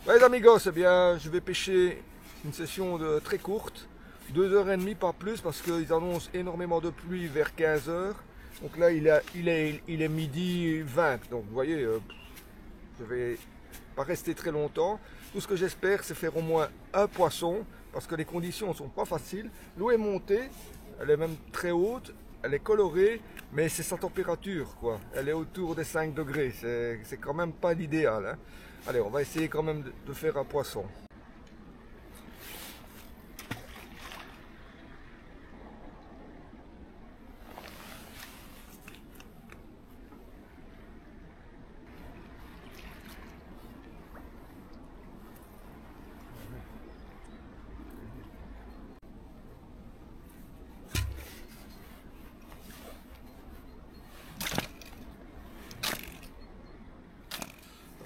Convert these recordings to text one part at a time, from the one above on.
Ouais, les amigos, eh bien, je vais pêcher une session très courte, 2h30 pas plus, parce qu'ils annoncent énormément de pluie vers 15h. Donc là, il est midi 20. Donc vous voyez, je vais pas rester très longtemps. Tout ce que j'espère, c'est faire au moins un poisson, parce que les conditions ne sont pas faciles. L'eau est montée, elle est même très haute, elle est colorée, mais c'est sa température, quoi. Elle est autour des 5 degrés, c'est quand même pas l'idéal, hein. Allez, on va essayer quand même de faire un poisson.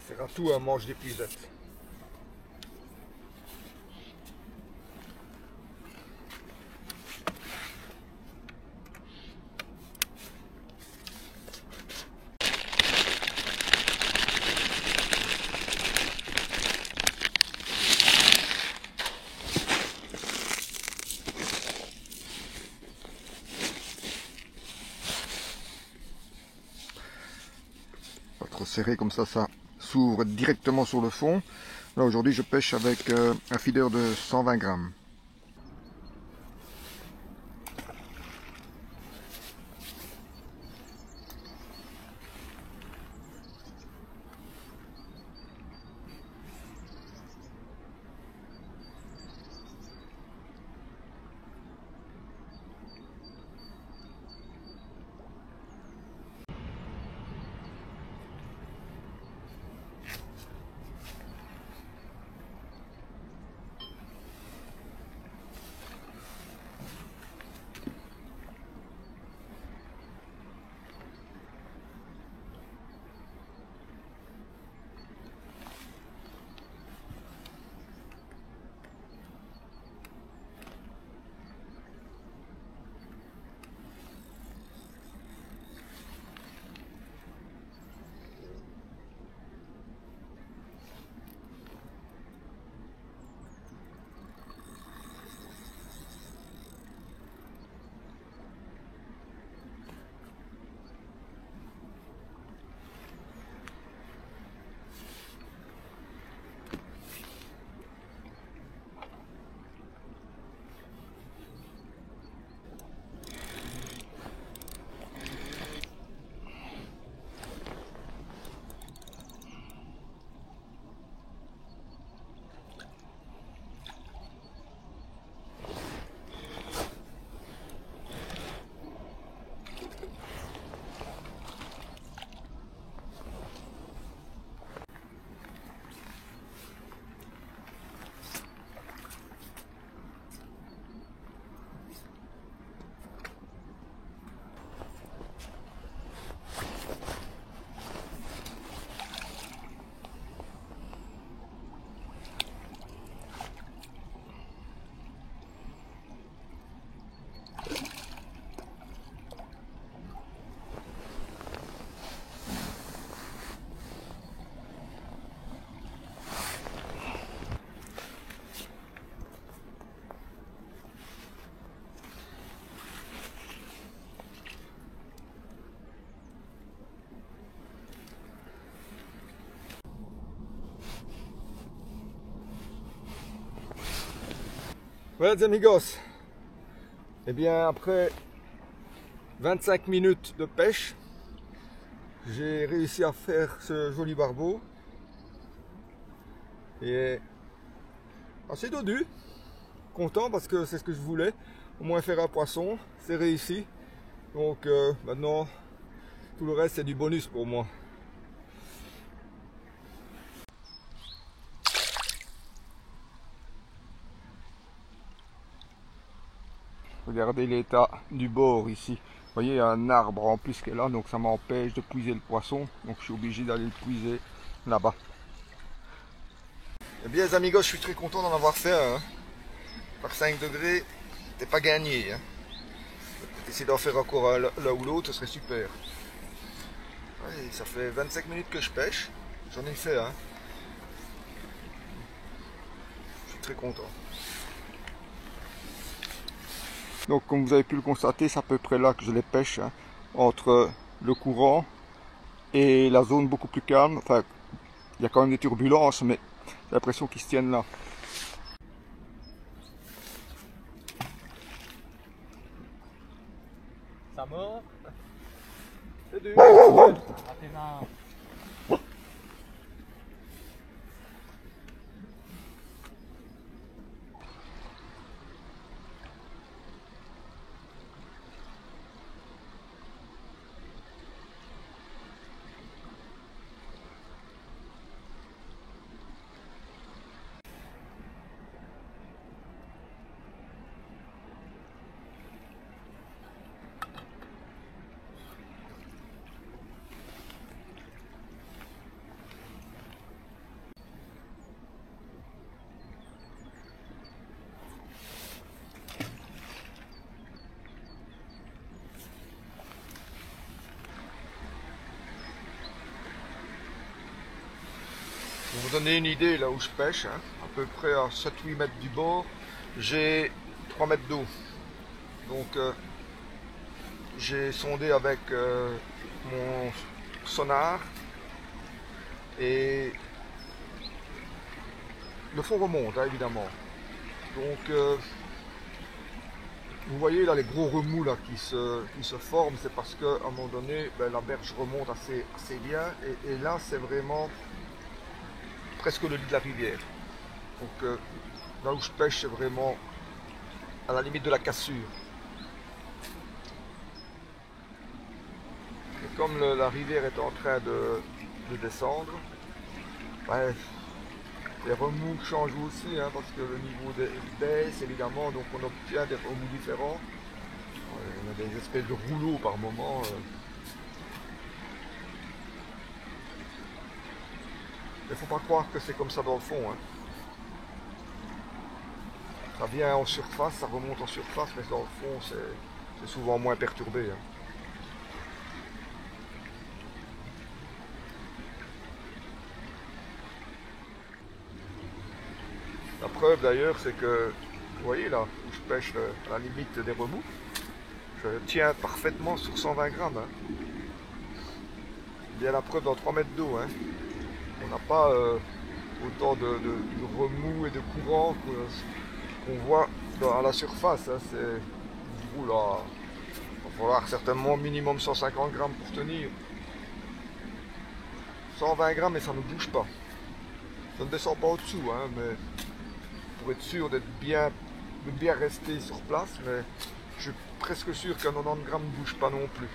Ça fera tout un manche d'épuisette. Pas trop serré, comme ça s'ouvre directement sur le fond. Là aujourd'hui je pêche avec un feeder de 120 grammes. Voilà les amigos, eh bien après 25 minutes de pêche, j'ai réussi à faire ce joli barbeau et assez dodu, content parce que c'est ce que je voulais, au moins faire un poisson, c'est réussi, donc maintenant tout le reste c'est du bonus pour moi. Regardez l'état du bord ici. Vous voyez, il y a un arbre en plus qui est là, donc ça m'empêche de puiser le poisson. Donc je suis obligé d'aller le puiser là-bas. Eh bien les amigos, je suis très content d'en avoir fait un. Par 5 degrés, t'es pas gagné. Hein. Essayer d'en faire encore l'un ou l'autre, ce serait super. Ouais, ça fait 25 minutes que je pêche. J'en ai fait un. très content. Donc comme vous avez pu le constater, c'est à peu près là que je les pêche, hein, entre le courant et la zone beaucoup plus calme. Enfin, il y a quand même des turbulences, mais j'ai l'impression qu'ils se tiennent là. Ça mord. C'est dur. À tes mains. Pour vous donner une idée, là où je pêche, hein, à peu près à 7-8 mètres du bord, j'ai 3 mètres d'eau. Donc j'ai sondé avec mon sonar et le fond remonte, hein, évidemment. Donc vous voyez là les gros remous là, qui se forment, c'est parce qu'à un moment donné la berge remonte assez bien et là c'est vraiment presque le lit de la rivière. Donc là où je pêche, c'est vraiment à la limite de la cassure. Et comme la rivière est en train de descendre, ouais, les remous changent aussi, hein, parce que le niveau baisse évidemment, donc on obtient des remous différents. On a des espèces de rouleaux par moment. Il ne faut pas croire que c'est comme ça dans le fond. Hein. Ça vient en surface, ça remonte en surface, mais dans le fond, c'est souvent moins perturbé. Hein. La preuve d'ailleurs, c'est que, vous voyez là, où je pêche à la limite des remous, je tiens parfaitement sur 120 grammes. Hein. Il y a la preuve dans 3 mètres d'eau. Hein. On n'a pas autant de remous et de courant qu'on voit à la surface. Hein. Du coup, là, il va falloir certainement minimum 150 grammes pour tenir. 120 grammes et ça ne bouge pas. Ça ne descend pas au-dessous, hein, mais pour être sûr de bien rester sur place, mais je suis presque sûr qu'un 90 grammes ne bouge pas non plus.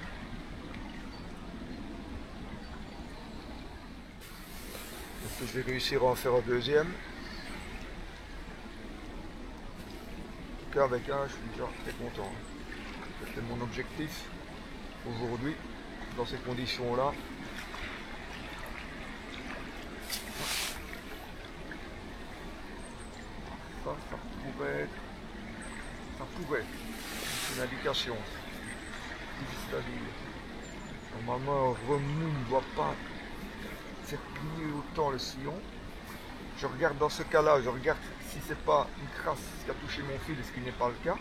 Est-ce que je vais réussir à en faire un deuxième? En tout cas, avec un, je suis déjà très content. C'était mon objectif aujourd'hui, dans ces conditions-là. Ça pourrait être une indication. Difficile à dire. Normalement, un remous ne doit pas faire plier autant le sillon. Je regarde dans ce cas-là, je regarde si c'est pas une crasse qui a touché mon fil, ce qui n'est pas le cas.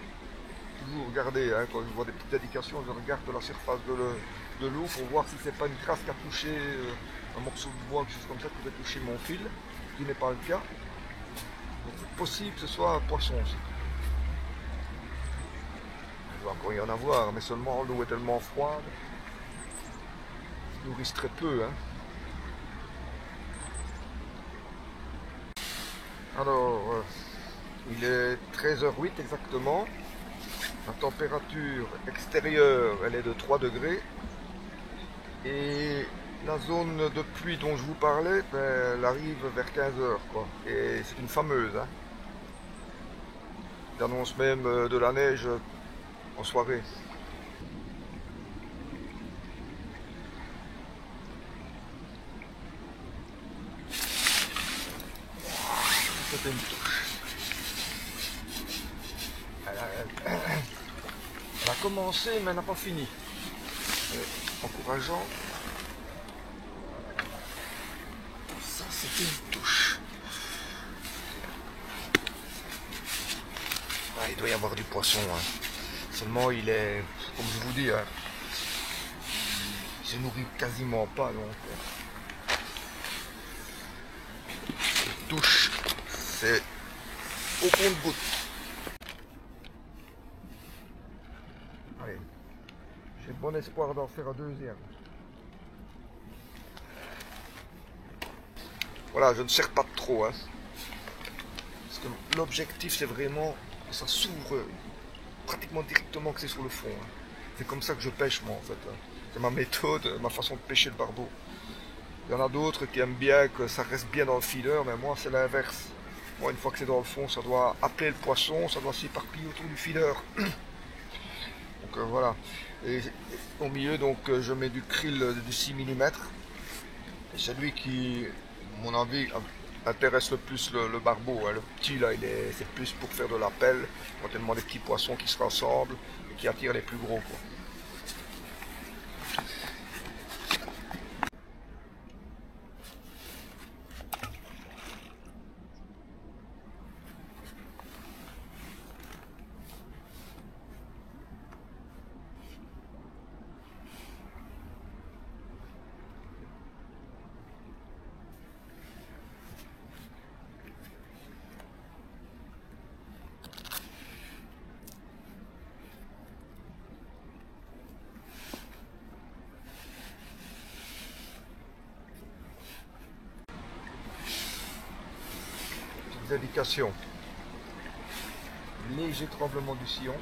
Toujours regarder, hein, quand je vois des petites indications, je regarde la surface de l'eau pour voir si c'est pas une crasse qui a touché un morceau de bois, quelque chose comme ça, qui pourrait toucher mon fil, ce qui n'est pas le cas. Donc c'est possible que ce soit un poisson aussi. Il va encore y en avoir, mais seulement l'eau est tellement froide. Ils nourrissent très peu. Hein. Alors, il est 13h08 exactement. La température extérieure, elle est de 3 degrés. Et la zone de pluie dont je vous parlais, elle arrive vers 15h. Et c'est une fameuse. Hein. Il annonce même de la neige en soirée. C'était une touche. Elle a commencé mais elle n'a pas fini. Encourageant. Ça c'était une touche. il doit y avoir du poisson. Hein. Seulement il est, comme je vous dis, hein, il se nourrit quasiment pas. Donc touche, c'est au compte-goutte. Allez, j'ai bon espoir d'en faire un deuxième. Voilà, je ne serre pas trop, hein, parce que l'objectif c'est vraiment que ça s'ouvre pratiquement directement que c'est sur le fond. Hein. C'est comme ça que je pêche moi en fait. Hein. C'est ma méthode, ma façon de pêcher le barbeau. Il y en a d'autres qui aiment bien que ça reste bien dans le feeder, mais moi c'est l'inverse. Moi une fois que c'est dans le fond, ça doit appeler le poisson, ça doit s'éparpiller autour du feeder. Donc voilà. Et au milieu donc je mets du krill du 6 mm. C'est lui qui, à mon avis, intéresse le plus le barbeau. Hein. Le petit là, c'est plus pour faire de l'appel, éventuellement des petits poissons qui se rassemblent et qui attirent les plus gros. Quoi. Indications. Léger tremblement du sillon.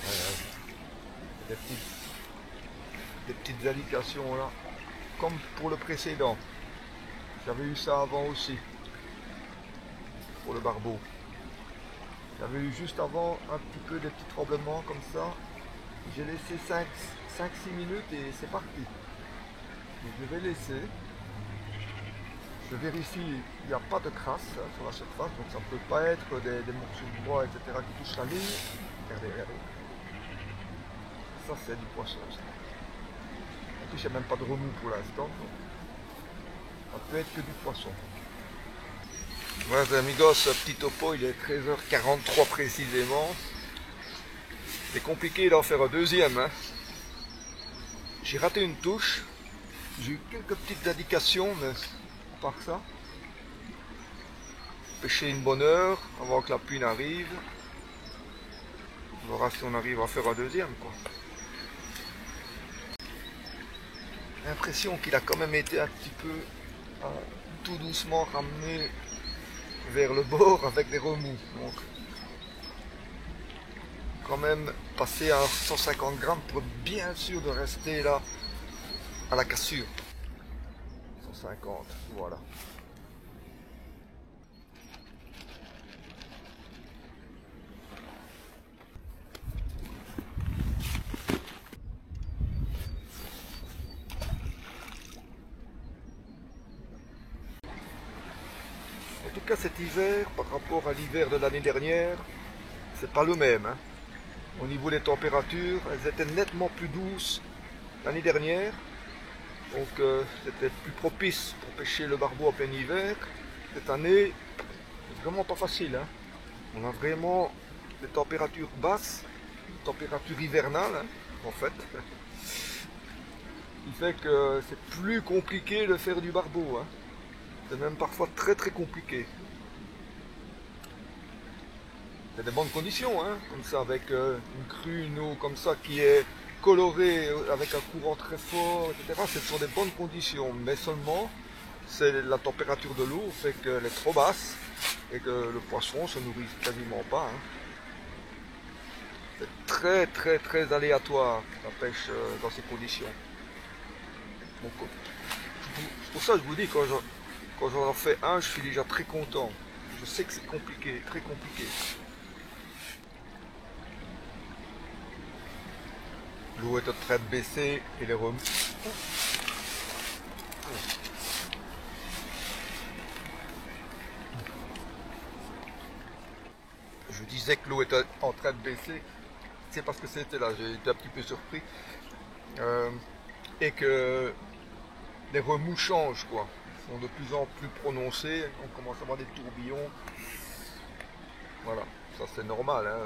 Voilà. Des petites indications là, comme pour le précédent. J'avais eu ça avant aussi, pour le barbeau. J'avais eu juste avant un petit peu des petits tremblements comme ça. J'ai laissé 5-6 minutes et c'est parti. Je vais laisser, je vérifie, il n'y a pas de crasse hein, sur la surface, donc ça ne peut pas être des morceaux de bois, etc. qui touchent la ligne. Regardez, regardez. Ça c'est du poisson. Ça. En plus il n'y a même pas de remous pour l'instant. Ça peut être que du poisson. Voilà les amigos, ce petit topo, il est 13h43 précisément. C'est compliqué d'en faire un deuxième. Hein. J'ai raté une touche. J'ai eu quelques petites indications, mais à part ça, pêcher une bonne heure avant que la pluie n'arrive. On verra si on arrive à faire un deuxième. J'ai l'impression qu'il a quand même été un petit peu tout doucement ramené vers le bord avec des remous. Donc, quand même passer à 150 grammes pour être bien sûr de rester là. À la cassure 150, voilà. En tout cas cet hiver par rapport à l'hiver de l'année dernière, c'est pas le même hein. Au niveau des températures, elles étaient nettement plus douces l'année dernière. Donc c'était plus propice pour pêcher le barbeau en plein hiver. Cette année, c'est vraiment pas facile. Hein. On a vraiment des températures basses, température hivernale hein, en fait. Il fait que c'est plus compliqué de faire du barbeau. Hein. C'est même parfois très très compliqué. C'est des bonnes conditions, hein, comme ça, avec une crue, une eau comme ça qui est coloré avec un courant très fort, etc. Ce sont des bonnes conditions, mais seulement c'est la température de l'eau fait qu'elle est trop basse et que le poisson se nourrit quasiment pas. Hein. C'est très très très aléatoire la pêche dans ces conditions. Donc, c'est pour ça que je vous dis, quand j'en fais un, je suis déjà très content. Je sais que c'est compliqué, très compliqué. L'eau est en train de baisser et les remous. Je disais que l'eau était en train de baisser, c'est parce que c'était là, j'ai été un petit peu surpris. Et que les remous changent quoi. sont de plus en plus prononcés, on commence à avoir des tourbillons. Voilà, ça c'est normal, hein.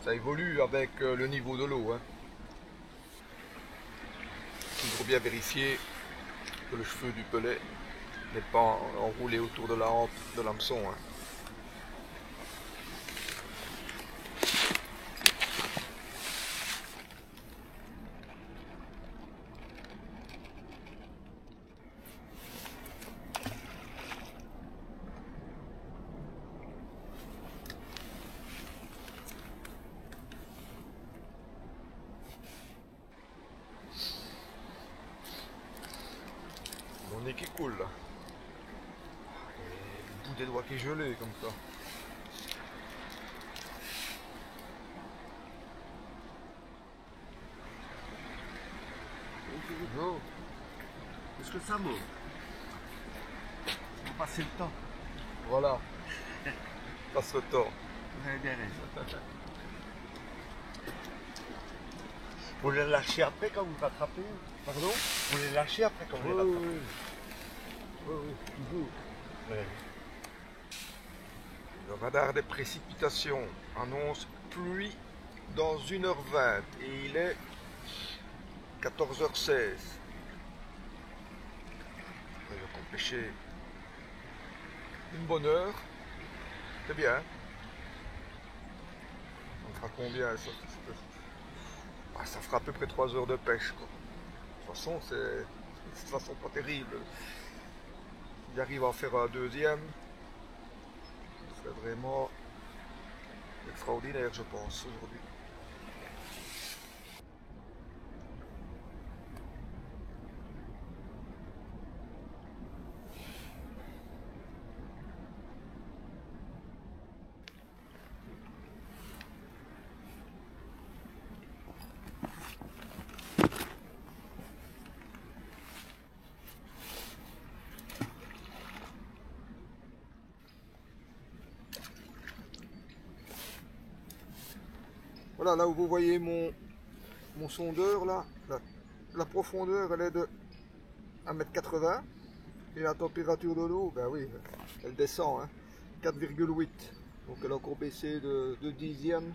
Ça évolue avec le niveau de l'eau. Hein. Toujours bien vérifier que le cheveu du pelet n'est pas enroulé autour de la hampe de l'hameçon. Hein. Mon nez qui coule là. Et le bout des doigts qui est gelé comme ça. Non. Est-ce que ça monte? Pour passer le temps. Voilà. Passe le temps. Vous avez bien raison. Vous les lâchez après quand vous rattrapez? Pardon? Vous les lâchez après quand vous les rattrapez? Oui, toujours. Ouais. Le radar des précipitations annonce pluie dans 1h20 et il est 14h16. On va pêcher une bonne heure. C'est bien. On fera combien ça? Ça fera à peu près 3 heures de pêche. Quoi. De toute façon, c'est de toute façon pas terrible. Il arrive à en faire un deuxième. C'est vraiment extraordinaire, je pense, aujourd'hui. Voilà, là où vous voyez mon sondeur, là, la profondeur, elle est de 1,80 m. Et la température de l'eau, ben oui, elle descend, hein, 4,8. Donc elle a encore baissé de dixième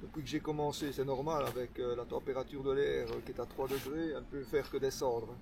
depuis que j'ai commencé. C'est normal, avec la température de l'air qui est à 3 degrés, elle ne peut faire que descendre.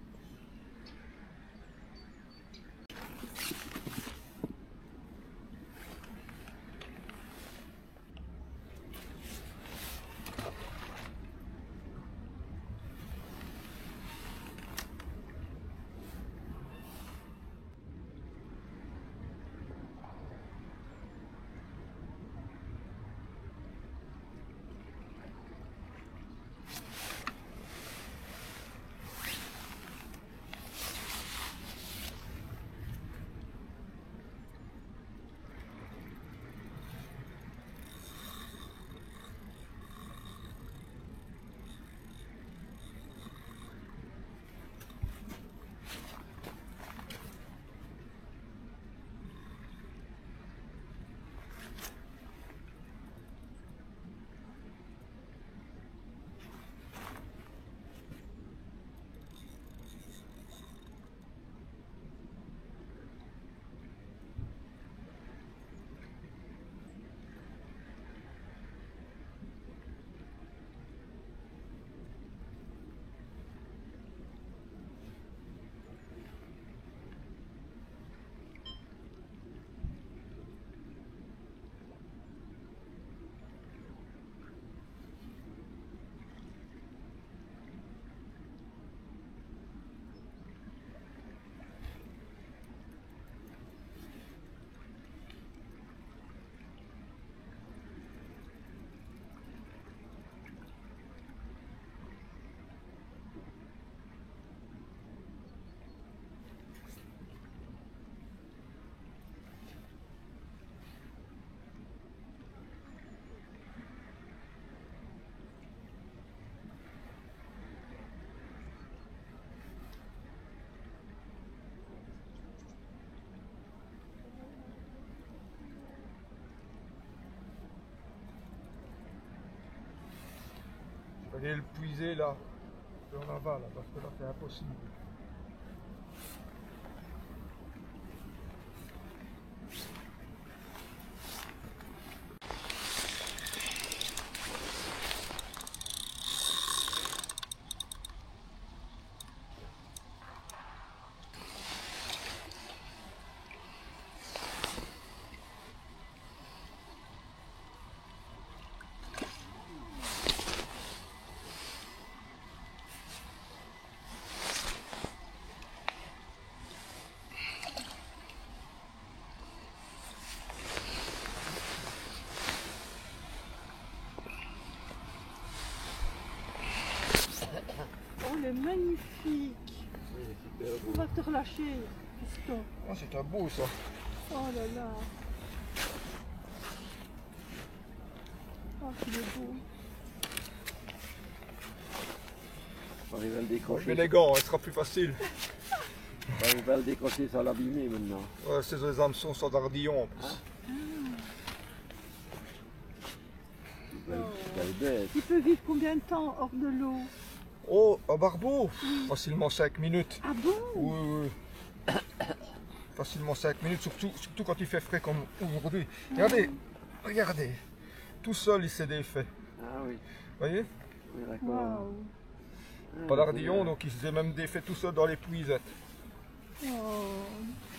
Je vais aller le puiser là, en aval, parce que là c'est impossible. magnifique. On va te relâcher, piston. Ah, c'est un beau ça. Oh là là. Oh, qu'il est beau. On arrive à le Je décrocher. mets les gants, il sera plus facile. On arrive à le décrocher sans l'abîmer maintenant. Ouais, c'est des hameçons sans ardillon en plus. Belle bête. Il peut vivre combien de temps hors de l'eau? Oh, un barbeau, facilement 5 minutes. Ah bon? Oui, oui. Facilement 5 minutes, surtout quand il fait frais comme aujourd'hui. Regardez, regardez. Tout seul, il s'est défait. Ah oui, Vous voyez? oui d'accord. Waouh. Ah, Pas d'ardillon, donc il s'est même défait tout seul dans les puisettes. Oh.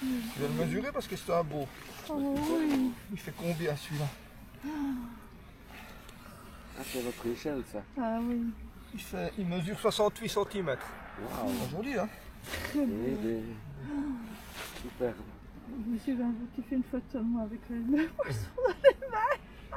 Je vais le mesurer parce que c'est un beau. Oh oui. Il fait combien celui-là? Ah, c'est votre échelle ça. Ah oui. Il mesure 68 cm. Waouh. Joli, hein? Très beau. Super. Monsieur Gambout, tu fais une photo de moi avec le poisson.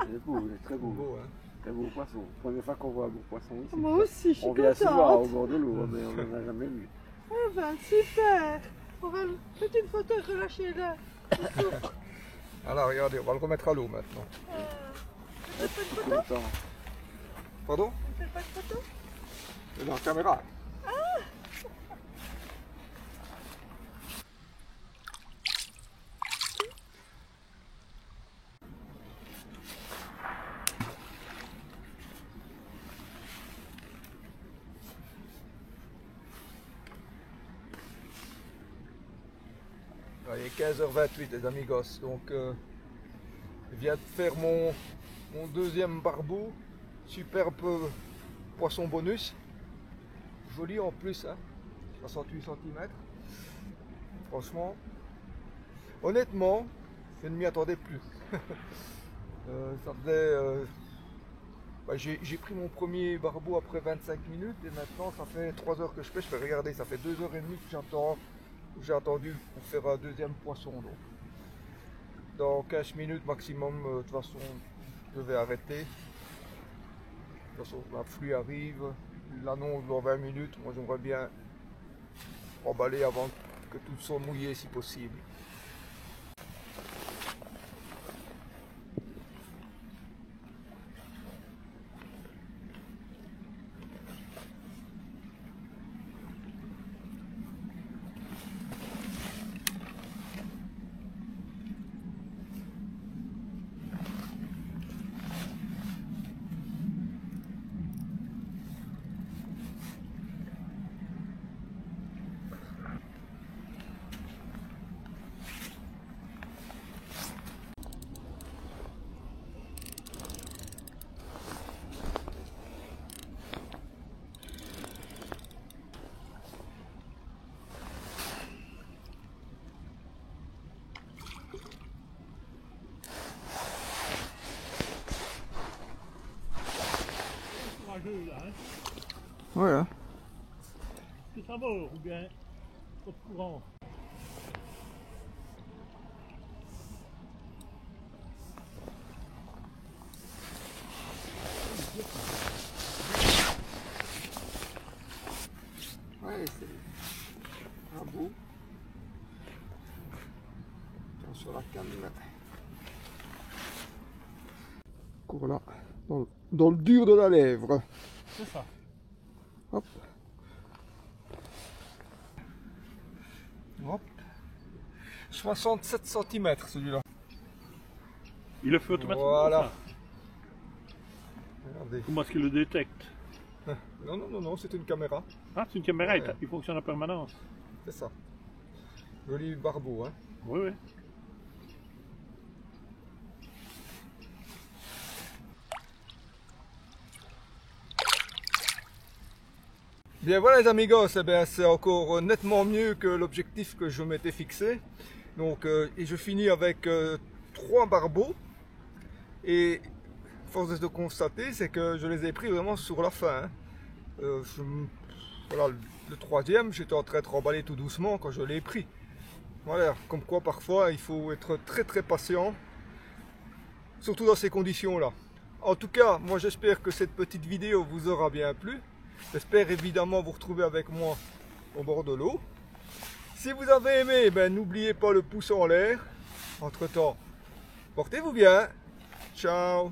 Il est beau, il est très beau. Beau, hein? Très beau poisson. Première fois qu'on voit un beau poisson ici. Moi aussi, je suis On vient souvent au contente. bord de l'eau, mais on n'en a jamais vu. Eh ben, super. On va faire une photo et relâcher là. Alors, regardez, on va le remettre à l'eau maintenant. On fait pas de photo? Content. Pardon? On fait pas de photo? C'est dans la caméra. Il est 15h28 les amigos, donc je viens de faire mon deuxième barbeau, superbe poisson bonus, joli en plus, hein, 68 cm, franchement, honnêtement, je ne m'y attendais plus. Ça faisait, j'ai pris mon premier barbeau après 25 minutes et maintenant ça fait 3 heures que je pêche, regardez, ça fait 2h30 que j'ai attendu pour faire un deuxième poisson. Donc. Dans 15 minutes maximum, de toute façon, je vais arrêter. De toute façon, la pluie arrive, il l'annonce dans 20 minutes. Moi, j'aimerais bien emballer avant que tout soit mouillé si possible. Courageux là, hein. Ouais, hein. C'est ça mort ou bien trop de courant. Ouais, c'est un beau. Sur la canne. Cours là, dans le dur de la lèvre. C'est ça. Hop. Hop. 67 cm celui-là. Il le fait automatiquement. Voilà. Ça. Regardez. Comment est-ce qu'il le détecte? Non, c'est une caméra. Ah, c'est une caméra, Ouais. il fonctionne en permanence. C'est ça. Joli barbeau, hein. Oui, oui. Bien voilà les amigos, eh bien, c'est encore nettement mieux que l'objectif que je m'étais fixé. Donc, et je finis avec 3 barbeaux. Et force de constater, c'est que je les ai pris vraiment sur la fin. Hein. Voilà, le troisième, j'étais en train de remballer tout doucement quand je l'ai pris. Voilà, comme quoi parfois il faut être très très patient, surtout dans ces conditions-là. En tout cas, moi j'espère que cette petite vidéo vous aura bien plu. J'espère évidemment vous retrouver avec moi au bord de l'eau. Si vous avez aimé, ben, n'oubliez pas le pouce en l'air. Entre temps, portez-vous bien. Ciao.